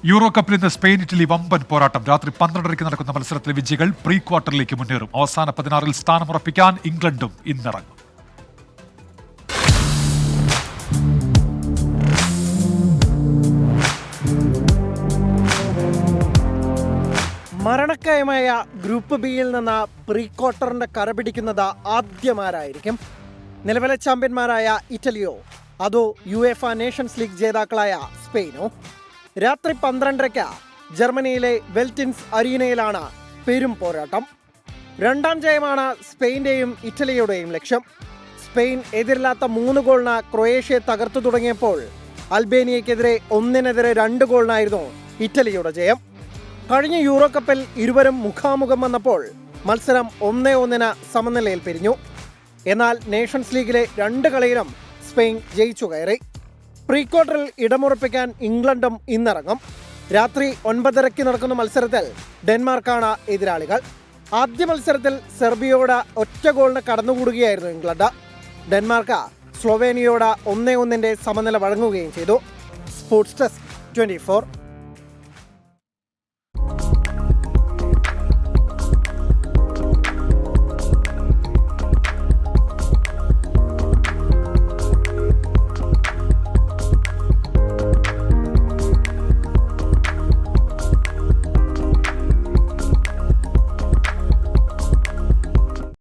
Euro കപ്പിൽ ഇന്ന് Spain Italy വമ്പൻ പോരാട്ടം. രാത്രി 12:30 നടക്കുന്ന മത്സരത്തിലെ വിജയികൾ പ്രീ ക്വാർട്ടറിലേക്ക് മുന്നേറും. അവസാന 16-ൽ സ്ഥാനമുറപ്പിക്കാൻ ഇംഗ്ലണ്ടും ഇന്നിറങ്ങും. മരണക്കയമായ ഗ്രൂപ്പ് ബിയിൽ നിന്ന് പ്രീ ക്വാർട്ടറിന്റെ കരപിടിക്കുന്നത് ആദ്യമാരായിരിക്കും. നിലവിലെ ചാമ്പ്യന്മാരായ ഇറ്റലിയോ അതോ യുവേഫ നേഷൻസ് ലീഗ് ജേതാക്കളായ സ്പെയിനോ? രാത്രി 12:30 ജർമ്മനിയിലെ വെൽറ്റിൻസ് അരീനയിലാണ് പെരും പോരാട്ടം. രണ്ടാം ജയമാണ് സ്പെയിൻ്റെയും ഇറ്റലിയുടെയും ലക്ഷ്യം. സ്പെയിൻ എതിരില്ലാത്ത 3 ഗോളിന് ക്രൊയേഷ്യയെ തകർത്തു തുടങ്ങിയപ്പോൾ അൽബേനിയയ്ക്കെതിരെ 1-2 ഗോളിനായിരുന്നു ഇറ്റലിയുടെ ജയം. കഴിഞ്ഞ യൂറോ കപ്പിൽ ഇരുവരും മുഖാമുഖം വന്നപ്പോൾ മത്സരം 1-1 സമനിലയിൽ പിരിഞ്ഞു. എന്നാൽ നേഷൻസ് ലീഗിലെ 2 കളിയിലും സ്പെയിൻ ജയിച്ചു കയറി. പ്രീ ക്വാർട്ടറിൽ ഇടമുറപ്പിക്കാൻ ഇംഗ്ലണ്ടും ഇന്നിറങ്ങും. രാത്രി 9:30 നടക്കുന്ന മത്സരത്തിൽ ഡെൻമാർക്കാണ് എതിരാളികൾ. ആദ്യ മത്സരത്തിൽ സെർബിയയോട് 1 ഗോളിന് കടന്നുകൂടുകയായിരുന്നു ഇംഗ്ലണ്ട്. ഡെൻമാർക്ക് സ്ലൊവേനിയയോട് 1-1 സമനില വഴങ്ങുകയും ചെയ്തു. Sports desk 24.